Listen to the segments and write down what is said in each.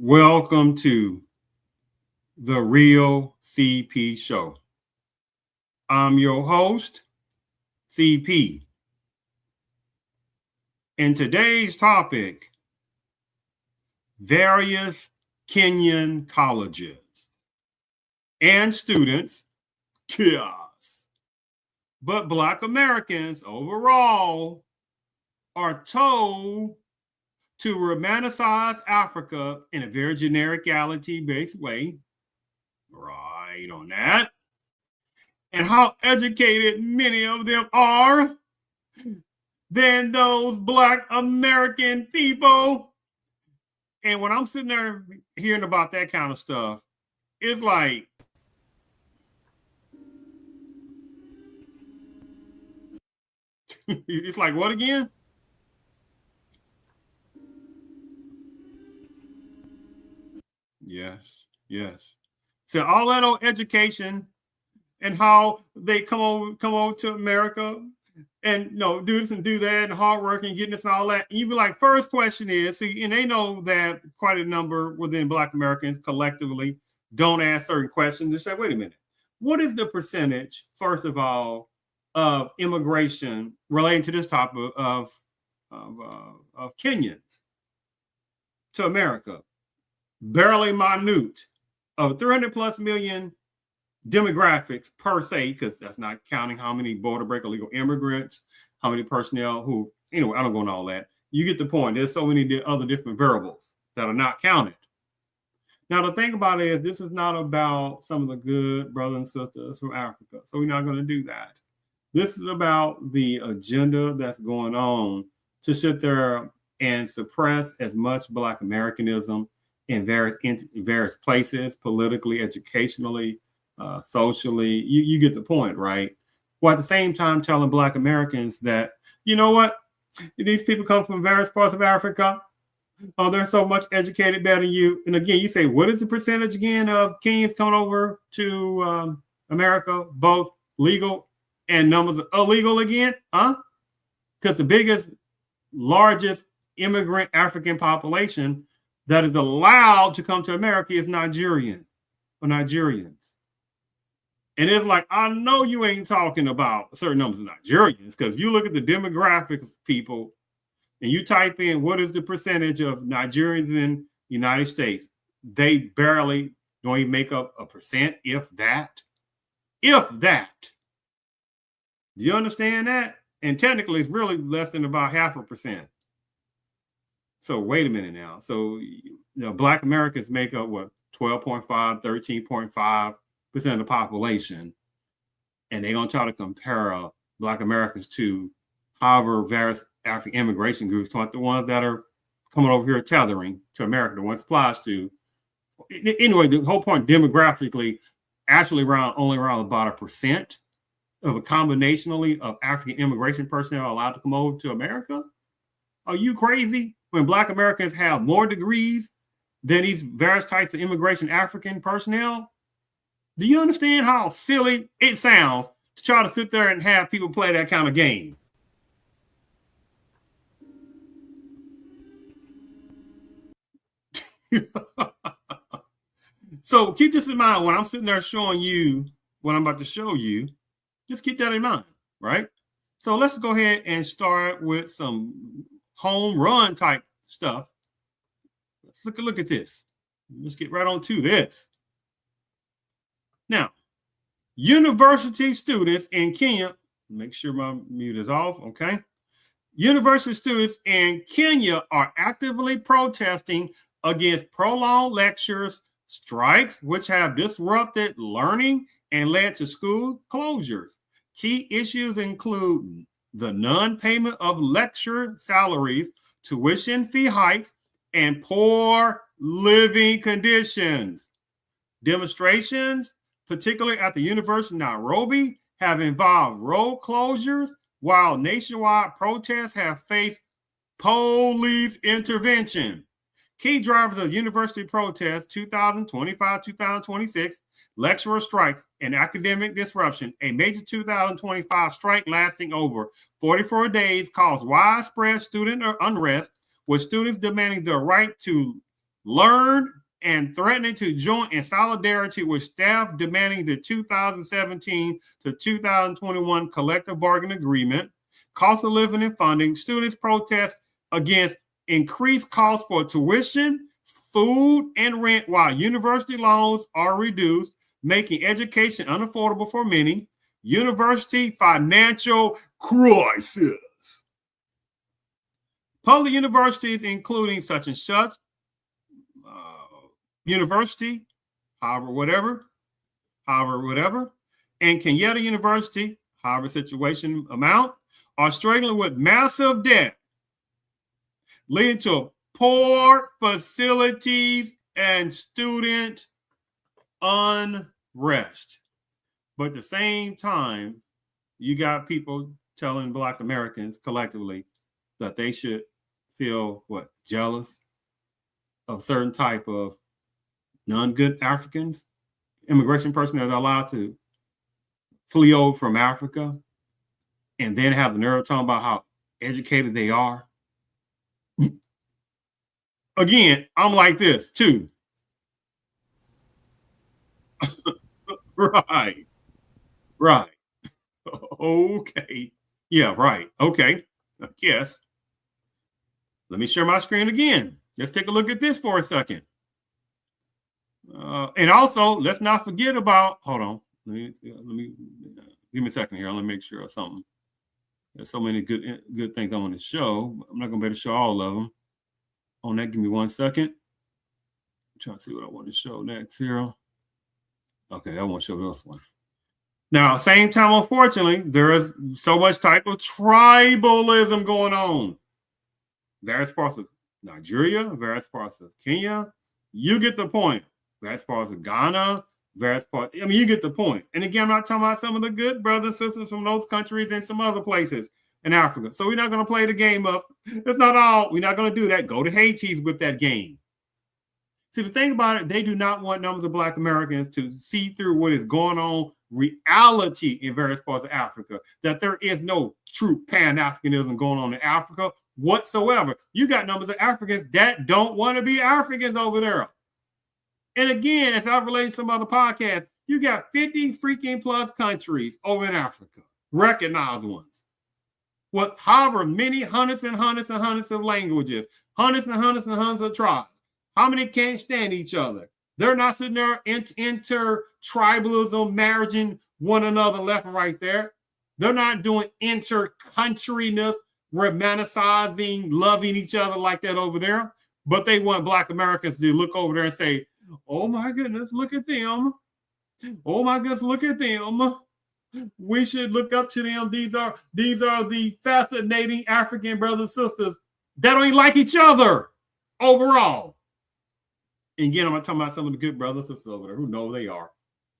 Welcome to the Real CP Show. I'm your host, CP. And today's topic, various Kenyan colleges and students, chaos. But Black Americans overall are told to romanticize Africa in a very generic-based way. Right on that. And how educated many of them are than those Black American people. And when I'm sitting there hearing about that kind of stuff, it's like, it's like, what again? Yes. So all that old education and how they come over to America and do this and do that and hard work and getting this and all that. And you be like, first question is, see, and they know that quite a number within Black Americans collectively don't ask certain questions. They say, wait a minute, what is the percentage, first of all, of immigration relating to this topic of Kenyans to America? Barely minute of 300 plus million demographics per se, because that's not counting how many border break illegal immigrants, how many personnel who, anyway, I don't go into all that. You get the point. There's so many other different variables that are not counted. Now, the thing about it is this is not about some of the good brothers and sisters from Africa. So we're not going to do that. This is about the agenda that's going on to sit there and suppress as much Black Americanism in various places, politically, educationally, socially. You get the point, right? While at the same time telling Black Americans that, you know what, these people come from various parts of Africa. Oh, they're so much educated better than you. And again, you say, what is the percentage again of Kenyans coming over to America, both legal and numbers of illegal again? Because the largest immigrant African population that is allowed to come to America is Nigerians. And it's like, I know you ain't talking about certain numbers of Nigerians, because if you look at the demographics, people, and you type in what is the percentage of Nigerians in the United States, they barely don't even make up a percent, if that. If that. Do you understand that? And technically, it's really less than about 0.5%. So wait a minute now. So Black Americans make up what, 12.5, 13.5% of the population, and they're gonna try to compare Black Americans to however various African immigration groups, like the ones that are coming over here tethering to America, the ones applies to. Anyway, the whole point demographically, actually only around about 1% of a combinationally of African immigration personnel allowed to come over to America. Are you crazy? When Black Americans have more degrees than these various types of immigration African personnel? Do you understand how silly it sounds to try to sit there and have people play that kind of game? So keep this in mind when I'm sitting there showing you what I'm about to show you. Just keep that in mind, right? So let's go ahead and start with some home run type stuff. Let's look at this. Let's get right on to this. Now, university students in Kenya, make sure my mute is off, okay? University students in Kenya are actively protesting against prolonged lectures, strikes, which have disrupted learning and led to school closures. Key issues include the non-payment of lecture salaries, tuition fee hikes, and poor living conditions. Demonstrations, particularly at the University of Nairobi, have involved road closures, while nationwide protests have faced police intervention. Key drivers of university protests 2025-2026, lecturer strikes, and academic disruption. A major 2025 strike lasting over 44 days caused widespread student unrest, with students demanding their right to learned and threatening to join in solidarity with staff demanding the 2017 to 2021 collective bargaining agreement, cost of living and funding. Students protest against increased costs for tuition, food, and rent while university loans are reduced, making education unaffordable for many. University financial crisis. Public universities, including such and such, University, Harvard, whatever, and Kenyan University, Harvard situation amount, are struggling with massive debt, leading to poor facilities and student unrest. But at the same time, you got people telling Black Americans collectively that they should feel jealous of certain type of non-good Africans, immigration person that are allowed to flee over from Africa and then have the nerve talking about how educated they are. Again, I'm like this too. Right. Okay. Yeah, right. Okay. Yes. Let me share my screen again. Let's take a look at this for a second. And also, let's not forget about, hold on. Let me give me a second here. Let me make sure of something. There's so many good things I want to show. I'm not going to be able to show all of them. On that, give me 1 second. I'm trying to see what I want to show next here. Okay, I want to show this one. Now, same time, unfortunately, there is so much type of tribalism going on. Various parts of Nigeria, various parts of Kenya. You get the point. Various parts of Ghana, various parts. I mean, you get the point. And again, I'm not talking about some of the good brothers and sisters from those countries and some other places in Africa. So we're not going to play the game of, it's not all. We're not going to do that. Go to Haiti with that game. See, the thing about it, they do not want numbers of Black Americans to see through what is going on, reality in various parts of Africa, that there is no true Pan-Africanism going on in Africa whatsoever. You got numbers of Africans that don't want to be Africans over there. And again, as I've related to some other podcasts, you got 50 freaking plus countries over in Africa, recognized ones, with however many hundreds and hundreds and hundreds of languages, hundreds and hundreds and hundreds of tribes. How many can't stand each other? They're not sitting there inter-tribalism, marrying one another left and right there. They're not doing inter-countryness, romanticizing, loving each other like that over there. But they want Black Americans to look over there and say, oh my goodness, look at them. Oh my goodness, look at them. We should look up to them. These are the fascinating African brothers and sisters that don't even like each other overall. And again, I'm not talking about some of the good brothers and sisters over there who know they are,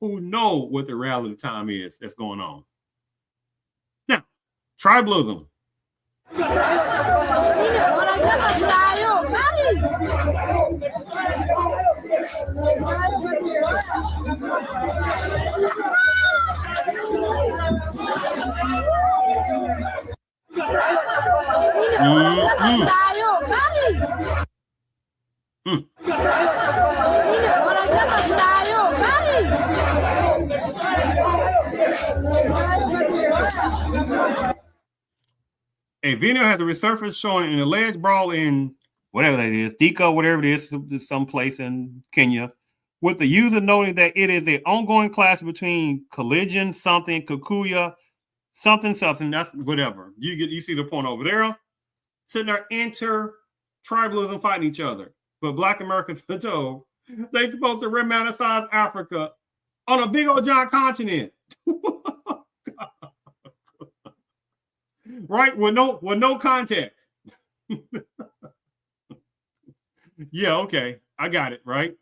who know what the reality time is that's going on. Now, tribalism. A video has resurfaced showing an alleged brawl in whatever that is, Dika, whatever it is, someplace in Kenya, with the user noting that it is an ongoing clash between collision, something, Kikuya, something, that's whatever. You see the point over there. Sitting there, inter-tribalism fighting each other. But Black Americans are told they're supposed to romanticize Africa on a big old giant continent. Right? With no context. Yeah, okay. I got it, right?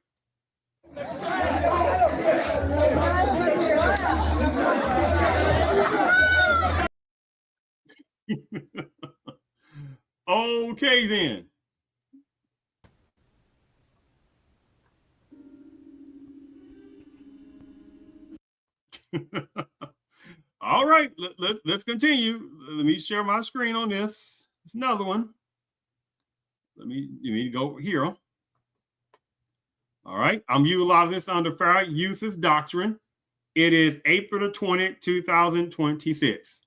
Okay, then. All right, let's continue. Let me share my screen on this. It's another one. Let me go here. All right. I'm utilizing this under fair uses doctrine. It is April the 20th, 2026.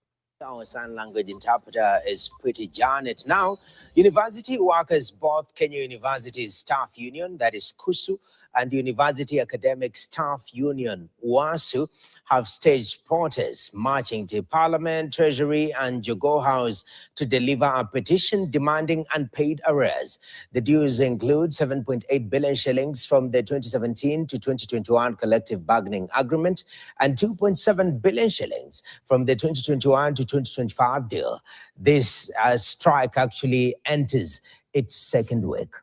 Our sign language interpreter is pretty Janet. Now, university workers, both Kenya University Staff Union, that is KUSU, and University Academic Staff Union, WASU, have staged protests marching to Parliament, Treasury, and Jogoo House to deliver a petition demanding unpaid arrears. The dues include 7.8 billion shillings from the 2017 to 2021 collective bargaining agreement and 2.7 billion shillings from the 2021 to 2025 deal. This strike actually enters its second week.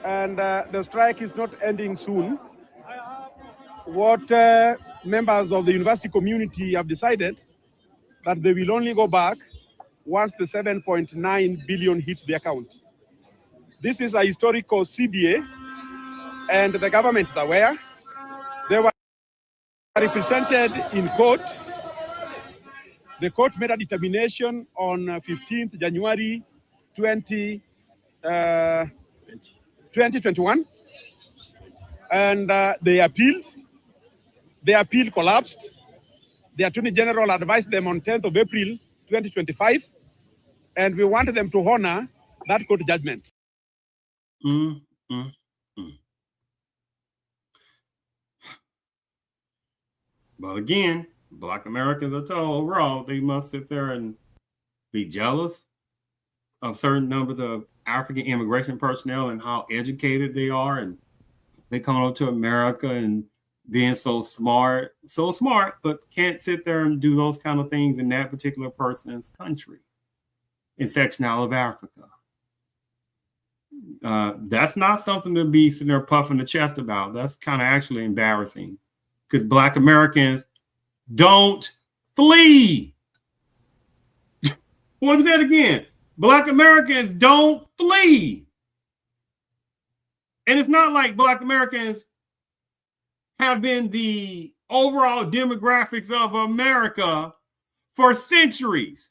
And the strike is not ending soon. What members of the university community have decided that they will only go back once the 7.9 billion hits the account. This is a historical CBA, and the government is aware. They were represented in court. The court made a determination on 15th January 2021, and they appealed. The appeal collapsed. The Attorney General advised them on 10th of April 2025, and we want them to honor that court judgment. But again, Black Americans are told overall they must sit there and be jealous of certain numbers of African immigration personnel and how educated they are, and they come over to America and being so smart, but can't sit there and do those kind of things in that particular person's country, in section out of Africa. That's not something to be sitting there puffing the chest about. That's kind of actually embarrassing, because Black Americans don't flee. What was that again? Black Americans don't flee. And it's not like Black Americans have been the overall demographics of America for centuries.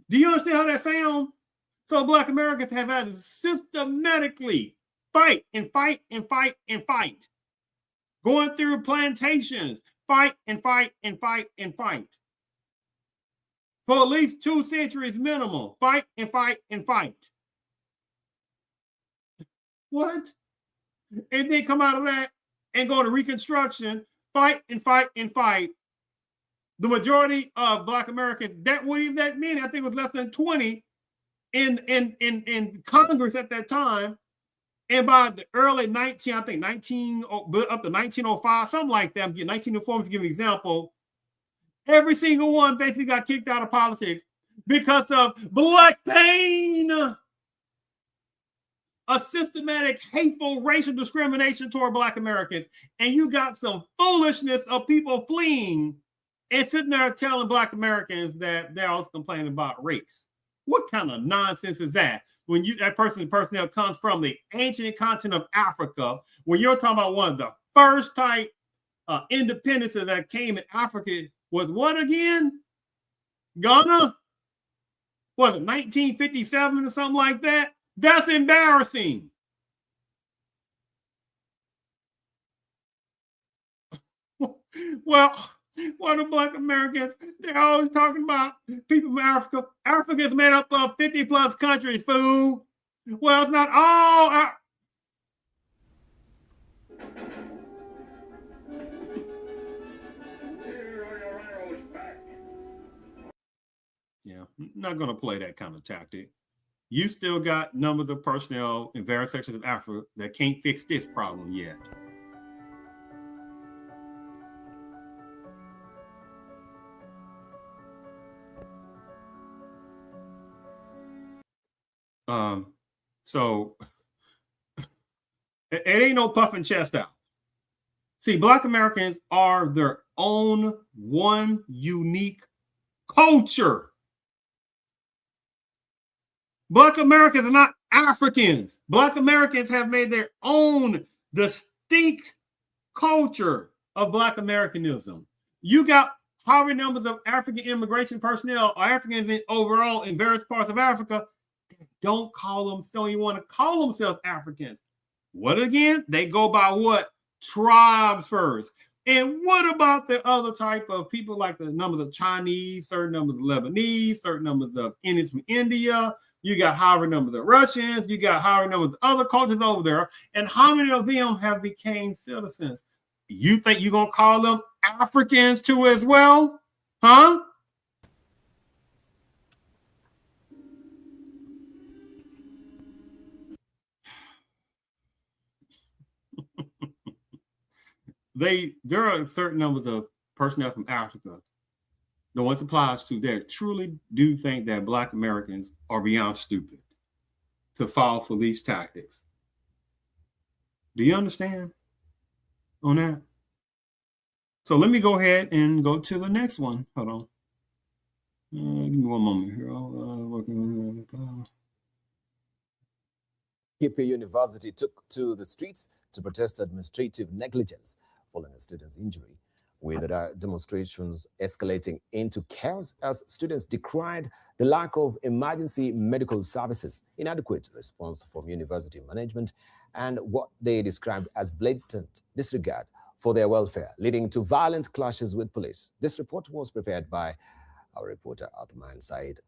Do you understand how that sounds? So Black Americans have had to systematically fight and fight and fight and fight. Going through plantations, fight and fight and fight and fight. For at least 2 centuries minimum, fight and fight and fight. What? And then come out of that and go to Reconstruction, fight and fight and fight. The majority of Black Americans, that wasn't even that many. I think it was less than 20 in Congress at that time. And by the early 19 up to 1905, something like that, 1904 to give an example, every single one basically got kicked out of politics because of Black pain. A systematic, hateful racial discrimination toward Black Americans. And you got some foolishness of people fleeing and sitting there telling Black Americans that they're always complaining about race. What kind of nonsense is that? When that person's personnel comes from the ancient continent of Africa, when you're talking about one of the first type independences that came in Africa was what again? Ghana? Was it 1957 or something like that? That's embarrassing. Well, what are Black Americans? They're always talking about people from Africa. Africa is made up of 50 plus countries, fool. Well, it's not all. Yeah, I'm not going to play that kind of tactic. You still got numbers of personnel in various sections of Africa that can't fix this problem yet. So it ain't no puffing chest out. See, Black Americans are their own one unique culture. Black Americans are not Africans. Black Americans have made their own distinct culture of Black Americanism. You got how many numbers of African immigration personnel or Africans overall in various parts of Africa? don't even want to call themselves Africans. What again? They go by what? Tribes first. And what about the other type of people, like the numbers of Chinese, certain numbers of Lebanese, certain numbers of Indians from India? You got however numbers of Russians, you got however numbers of other cultures over there. And how many of them have become citizens? You think you're going to call them Africans too as well? Huh? There are certain numbers of personnel from Africa, the ones applies to, that truly do think that Black Americans are beyond stupid to fall for these tactics. Do you understand on that? So let me go ahead and go to the next one. Hold on. Give me one moment here. Okkkk University took to the streets to protest administrative negligence following a student's injury, with demonstrations escalating into chaos as students decried the lack of emergency medical services, inadequate response from university management, and what they described as blatant disregard for their welfare, leading to violent clashes with police. This report was prepared by our reporter Athman Said.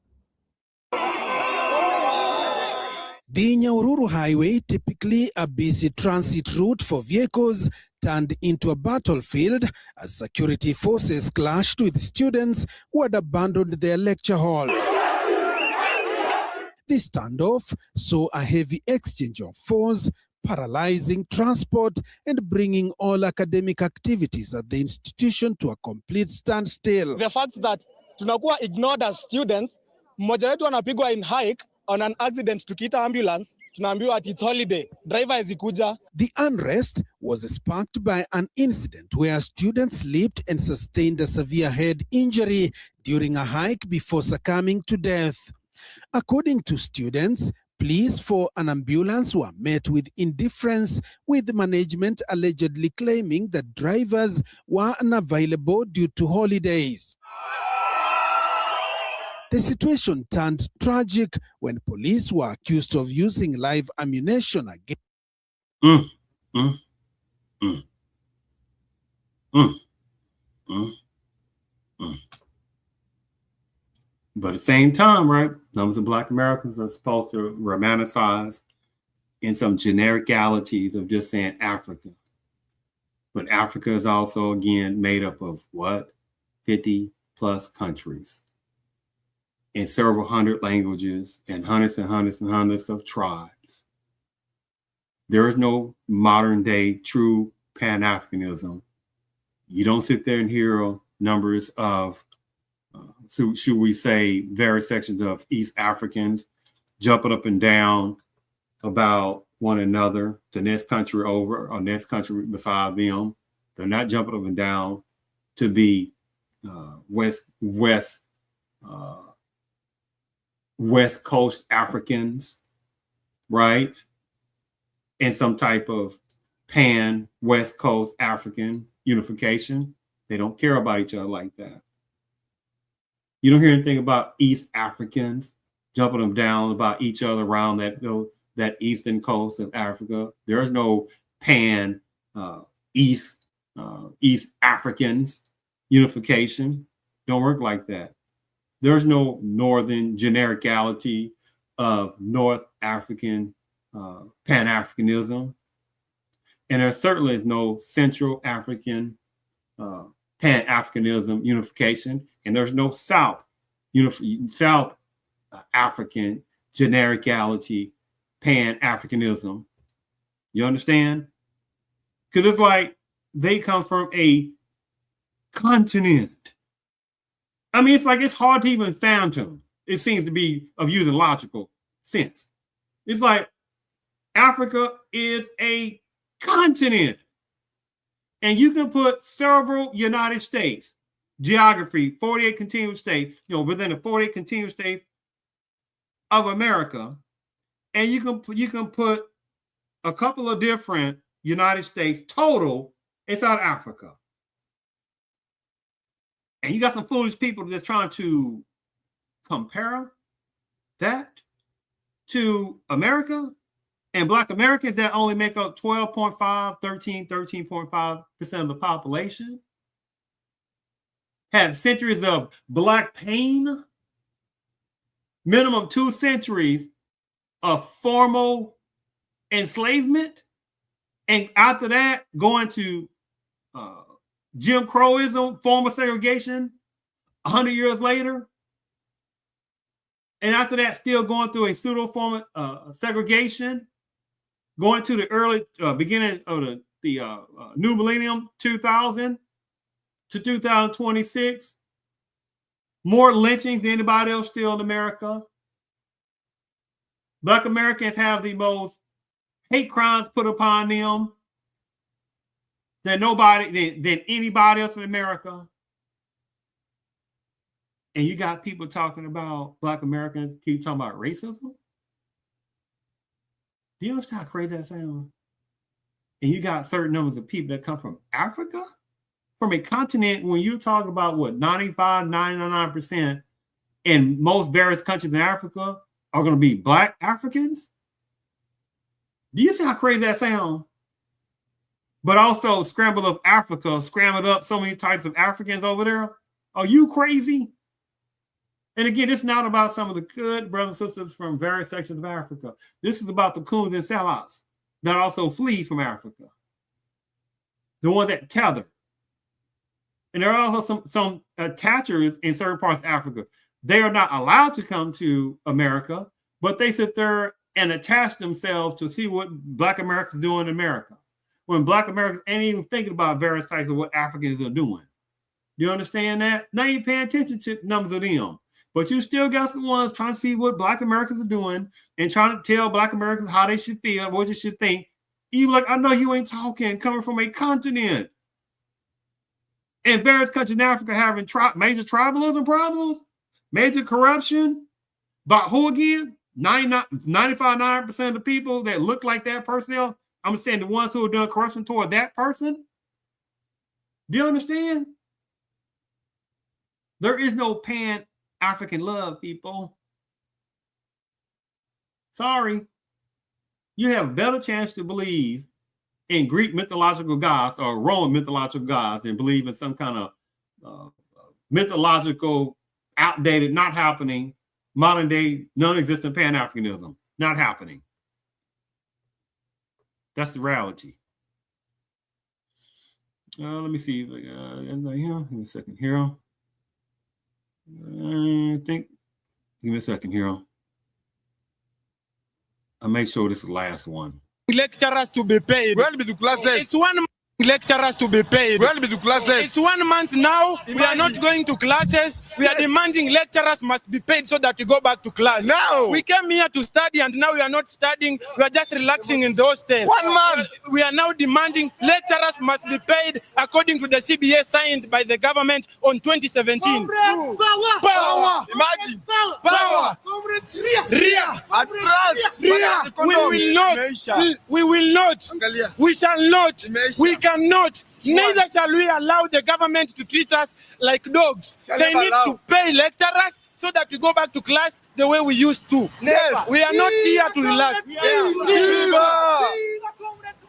The Nyahururu Highway, typically a busy transit route for vehicles, turned into a battlefield as security forces clashed with students who had abandoned their lecture halls. This standoff saw a heavy exchange of force, paralyzing transport and bringing all academic activities at the institution to a complete standstill. The fact that tunakuwa ignored as students, mmoja wetu anapigwa in hike on an accident, tukiita ambulance, tunaambiwa at it's holiday, driver isikuja. The unrest was sparked by an incident where students slipped and sustained a severe head injury during a hike before succumbing to death. According to students, pleas for an ambulance were met with indifference, with management allegedly claiming that drivers were unavailable due to holidays. The situation turned tragic when police were accused of using live ammunition against. But at the same time, right, numbers of Black Americans are supposed to romanticize in some genericalities of just saying Africa. But Africa is also, again, made up of what? 50 plus countries in several hundred languages and hundreds and hundreds and hundreds of tribes. There is no modern day true Pan-Africanism. You don't sit there and hear numbers of, should we say, various sections of East Africans jumping up and down about one another, the next country over or next country beside them. They're not jumping up and down to be West Coast Africans, right? And some type of pan West Coast African unification. They don't care about each other like that. You don't hear anything about East Africans jumping them down about each other around that eastern coast of Africa. There is no pan East Africans unification. Don't work like that. There's no northern genericality of North African Pan-Africanism. And there certainly is no Central African Pan-Africanism unification. And there's no South African genericality Pan-Africanism. You understand? Because it's like they come from a continent. I mean, it's like it's hard to even fathom. It seems to be of using logical sense. It's like Africa is a continent. And you can put several United States, geography, 48 continuous states, within the 48 continuous states of America. And you can put a couple of different United States total inside Africa. And you got some foolish people that's trying to compare that to America and Black Americans that only make up 12.5, 13.5% of the population, had centuries of Black pain, minimum 2 centuries of formal enslavement, and after that, going to Jim Crowism, formal segregation, 100 years later, and after that, still going through a pseudo form of segregation, going to the early beginning of the new millennium, 2000 to 2026, more lynchings than anybody else still in America. Black Americans have the most hate crimes put upon them than anybody else in America. And you got people talking about Black Americans keep talking about racism. Do you understand how crazy that sounds? And you got certain numbers of people that come from Africa, from a continent when you talk about what 95, 99% in most various countries in Africa are going to be Black Africans. Do you see how crazy that sounds? But also scramble of Africa, scrambled up so many types of Africans over there. Are you crazy? And again, it's not about some of the good brothers and sisters from various sections of Africa. This is about the coons and sellouts that also flee from Africa. The ones that tether. And there are also some attachers in certain parts of Africa. They are not allowed to come to America, but they sit there and attach themselves to see what Black Americans do in America. When Black Americans ain't even thinking about various types of what Africans are doing. Do you understand that? Now you paying attention to numbers of them. But you still got some ones trying to see what Black Americans are doing and trying to tell Black Americans how they should feel, what they should think. You like, I know you ain't talking, coming from a continent. And various countries in Africa having major tribalism problems, major corruption. But who again? 95% of the people that look like that person, I'm saying the ones who are doing corruption toward that person. Do you understand? There is no pan-African love, people. Sorry. You have a better chance to believe in Greek mythological gods or Roman mythological gods than believe in some kind of mythological, outdated, not happening, modern day, non-existent Pan-Africanism. Not happening. That's the reality. Let me see. Anybody here? Give me a second here. I think. Give me a second here. I'll make sure this is the last one. Lecturers to be paid. When we do classes. It's 1 month lecturers to be paid. When we do classes. It's 1 month now. We are not going to classes. We are demanding lecturers must be paid so that we go back to class. No. We came here to study and now we are not studying. We are just relaxing in the hostel. 1 month. We are now demanding lecturers must be paid according to the CBA signed by the government on 2017. Power. Imagine. Power. Ria. Atras. Ria. We will not. We shall not. We cannot. Neither shall we allow the government to treat us like dogs. They need to pay lecturers so that we go back to class the way we used to. Yes. We are not here to relax. Viva!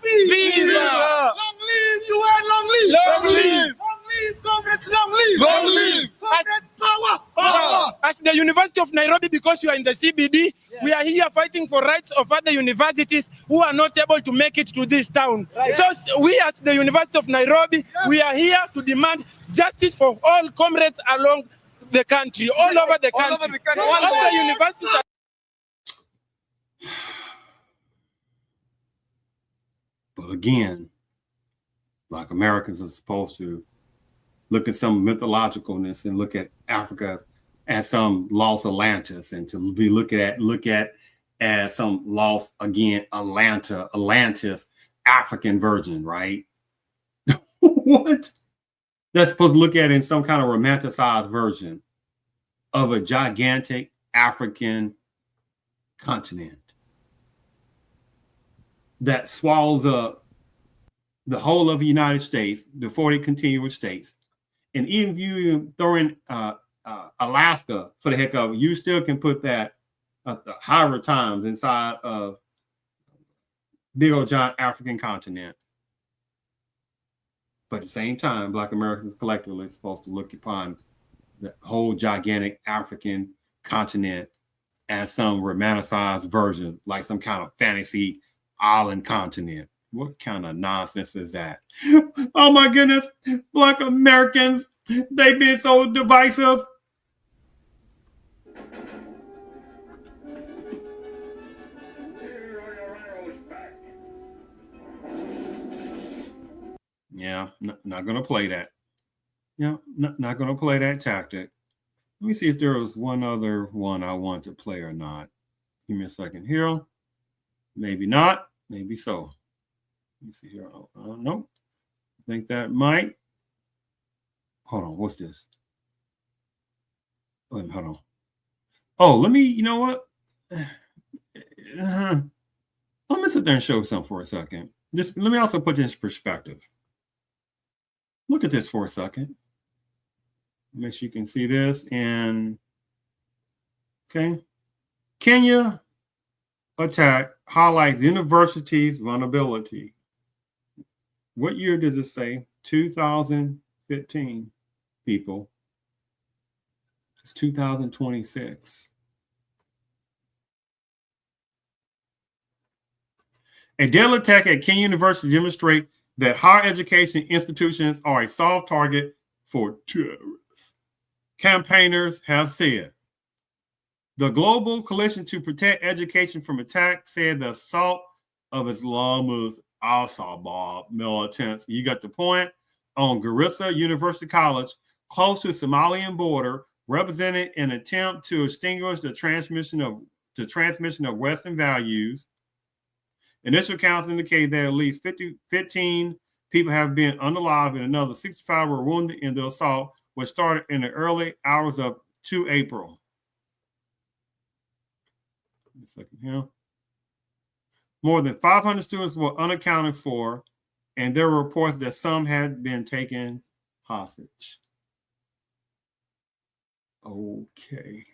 Viva! Long live UN! Long live! Long live! Long live! Comrades, long live! Long live! Power! As the University of Nairobi, because you are in the CBD, we are here fighting for rights of other universities who are not able to make it to this town. So we as the University of Nairobi, we are here to demand justice for all comrades along the country, all over the country. All over the country. All the universities are But again, Black Americans are supposed to look at some mythologicalness and look at Africa as some lost Atlantis, and to be look at as some lost, again, Atlantis, African virgin, right? What? They're supposed to look at it in some kind of romanticized version of a gigantic African continent that swallows up the whole of the United States, the 40 contiguous states. And even if you throw in Alaska for the heck of it, you still can put that the higher times inside of big old giant African continent. But at the same time, Black Americans collectively are supposed to look upon the whole gigantic African continent as some romanticized version, like some kind of fantasy island continent. What kind of nonsense is that? Oh my goodness, Black Americans, they've been so divisive. Yeah, not going to play that. Yeah, not going to play that tactic. Let me see if there was one other one I want to play or not. Give me a second here. Maybe not. Maybe so. Let me see here. Nope. I think that might. Hold on. What's this? Hold on. Oh, let me, you know what? I'm going to sit there and show something for a second. Let me also put this in perspective. Look at this for a second. Make sure you can see this. And okay. Kenya attack highlights university's vulnerability. What year does it say? 2015, people. It's 2026. A deadly attack at Kenyan University demonstrates that higher education institutions are a soft target for terrorists. Campaigners have said. The Global Coalition to Protect Education from Attack said the assault of Islamist al-Shabaab militants, you got the point, on Garissa University College, close to the Somalian border, represented an attempt to extinguish the transmission of Western values. Initial counts indicate that at least 15 people have been unalive and another 65 were wounded in the assault, which started in the early hours of 2 April. A second here. More than 500 students were unaccounted for, and there were reports that some had been taken hostage. Okay.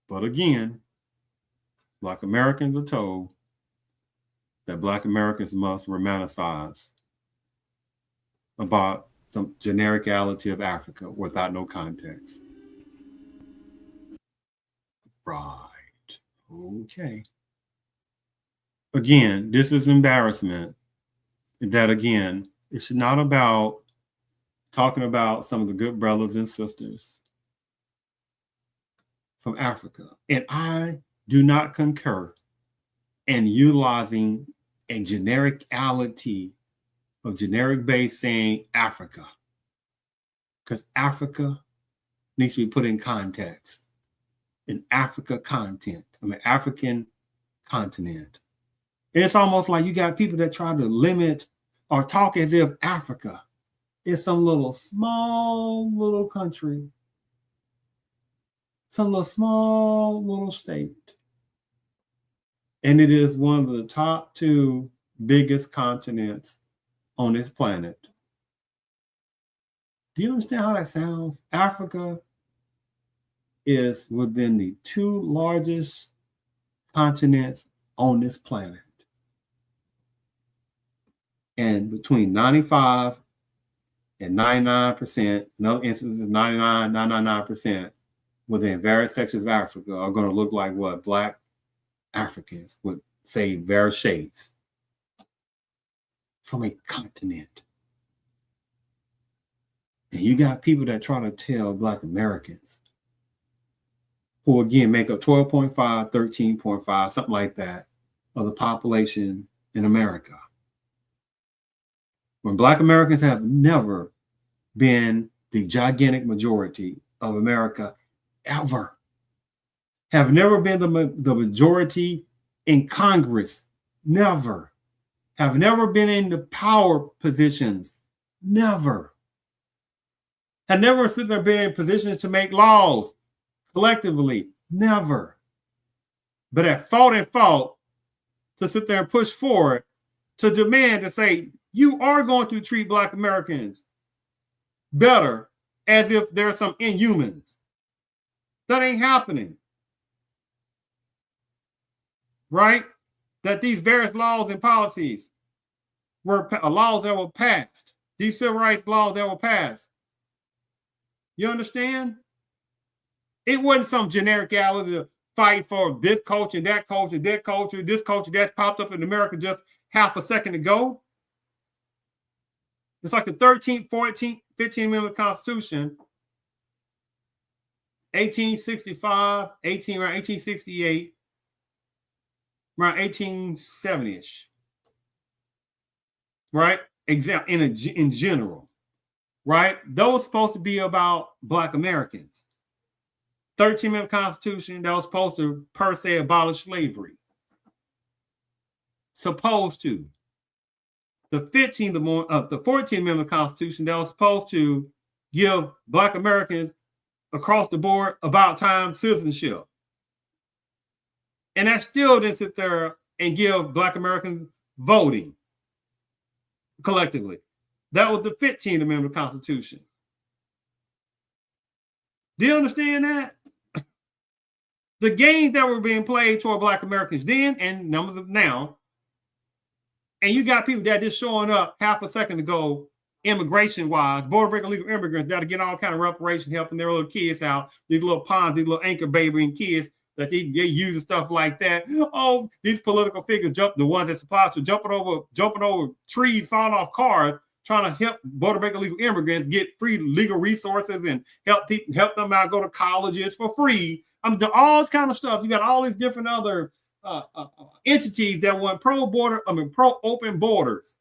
But again, Black Americans are told that Black Americans must romanticize about some genericality of Africa without no context. Right. Okay. Again, this is embarrassment. That again, it's not about talking about some of the good brothers and sisters from Africa. And I do not concur in utilizing a genericality of generic base saying Africa, because Africa needs to be put in context. An African continent. And it's almost like you got people that try to limit or talk as if Africa is some little small little country, some little small little state. And it is one of the top 2 biggest continents on this planet. Do you understand how that sounds? Africa is within the 2 largest continents on this planet. And between 95 and 99%, in other instances 99.999%, within various sections of Africa are going to look like what Black Africans would say, various shades from a continent. And you got people that try to tell Black Americans, who again make up 12.5, 13.5, something like that, of the population in America. When Black Americans have never been the gigantic majority of America ever, have never been the majority in Congress, never, have never been in the power positions, never, have never sit there been in positions to make laws collectively, never, but have fought to sit there and push forward to demand to say, you are going to treat Black Americans better as if they're some inhumans. That ain't happening. right? That these various laws and policies were laws that were passed. These civil rights laws that were passed. You understand? It wasn't some genericality to fight for this culture, that culture, that culture, this culture that's popped up in America just half a second ago. It's like the 13th, 14th, 15th Amendment Constitution, 1865, around 1868, around 1870-ish, right? In general, right? Those supposed to be about Black Americans. 13th Amendment Constitution that was supposed to per se abolish slavery. Supposed to. The 14th Amendment Constitution that was supposed to give Black Americans across the board about time citizenship. And that still didn't sit there and give Black Americans voting collectively. That was the 15th Amendment Constitution. Do you understand that? The games that were being played toward Black Americans then and numbers of now, and you got people that just showing up half a second ago, immigration-wise, border break illegal immigrants that'll get all kind of reparations, helping their little kids out, these little pawns, these little anchor babying kids that they use stuff like that. Oh, these political figures the ones that supply to jumping over trees, falling off cars, trying to help border break illegal immigrants get free legal resources and help them out go to colleges for free. All this kind of stuff. You got all these different other entities that want pro-open borders.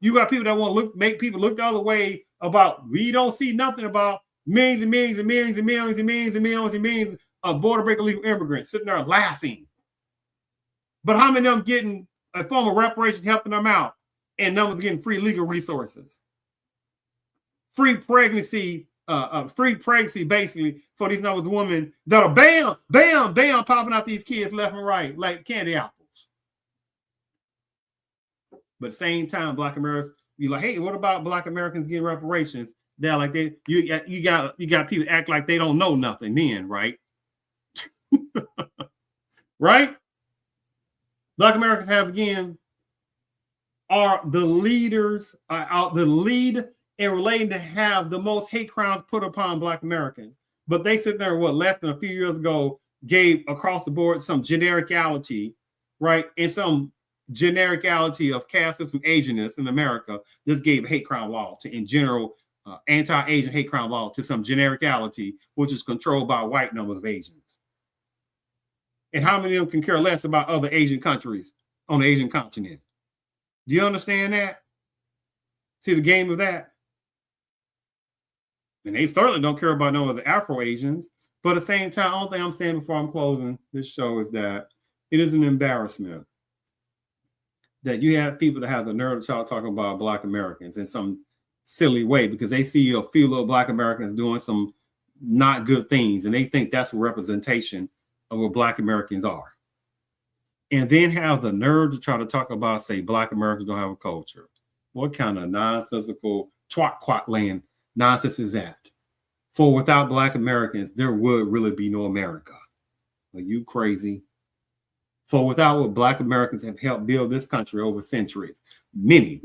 You got people that want to make people look the other way about, we don't see nothing about millions and millions and millions and millions and millions and millions and millions of border break illegal immigrants sitting there laughing. But how many of them getting a form of reparations helping them out, and numbers getting free legal resources, free pregnancy basically for these numbers of women that are bam, bam, bam popping out these kids left and right like candy apples. But at the same time, Black Americans, you're like, hey, what about Black Americans getting reparations? They're like you got people act like they don't know nothing then, right? Right? Black Americans are the leaders, the lead in relating to have the most hate crimes put upon Black Americans. But they sit there, less than a few years ago, gave across the board some genericality, right? And some genericality of casteism, Asianness in America. Just gave a hate crime law in general, anti-Asian hate crime law to some genericality, which is controlled by white numbers of Asians. And how many of them can care less about other Asian countries on the Asian continent? Do you understand that? See the game of that? And they certainly don't care about no other Afro-Asians. But at the same time, the only thing I'm saying before I'm closing this show is that it is an embarrassment that you have people that have the nerve to start talking about Black Americans in some silly way because they see a few little Black Americans doing some not good things, and they think that's a representation of what Black Americans are. And then have the nerve to try to talk about, say, Black Americans don't have a culture. What kind of nonsensical twat land nonsense is that? For without Black Americans, there would really be no America. Are you crazy? For without what Black Americans have helped build this country over centuries, many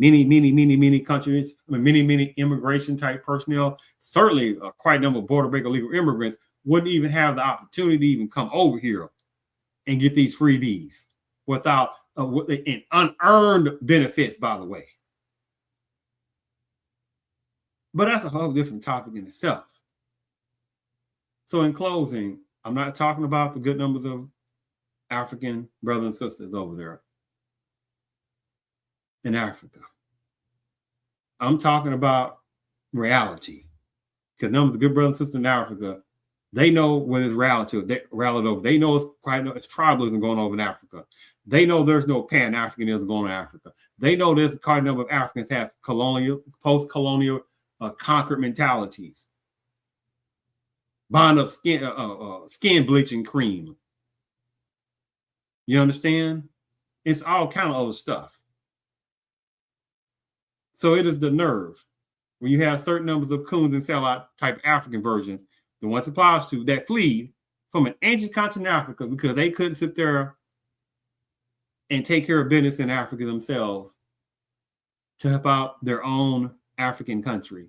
countries, many immigration type personnel, certainly quite a number of border break illegal immigrants wouldn't even have the opportunity to even come over here and get these freebies without and unearned benefits, by the way. But that's a whole different topic in itself. So in closing, I'm not talking about the good numbers of African brothers and sisters over there in Africa. I'm talking about reality. Because numbers of good brothers and sisters in Africa, they know what is reality. They know it's tribalism going on in Africa. They know there's no Pan-Africanism going on in Africa. They know there's quite a number of Africans have post-colonial conquered mentalities. Bond up skin bleaching cream. You understand? It's all kind of other stuff. So it is the nerve when you have certain numbers of coons and sellout type African versions, the ones it applies to, that flee from an ancient continent Africa because they couldn't sit there and take care of business in Africa themselves to help out their own African country,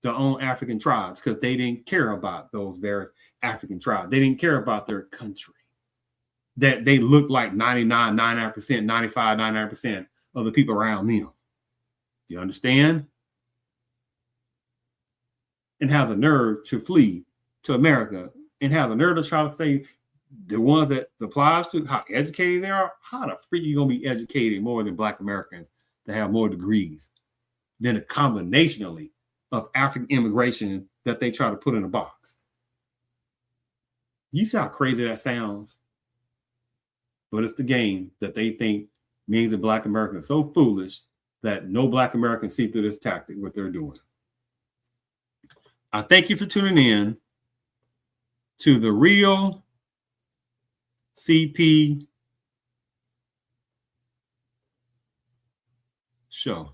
their own African tribes, because they didn't care about those various African tribes. They didn't care about their country. That they looked like 99%, 99% of the people around them. You understand? And have the nerve to flee to America and have the nerve to try to say the ones that applies to how educated they are. How the freak are you going to be educated more than Black Americans that have more degrees than a combinationally of African immigration that they try to put in a box? You see how crazy that sounds? But it's the game that they think means that Black Americans are so foolish that no Black Americans see through this tactic, what they're doing. I thank you for tuning in to the Real CP Show.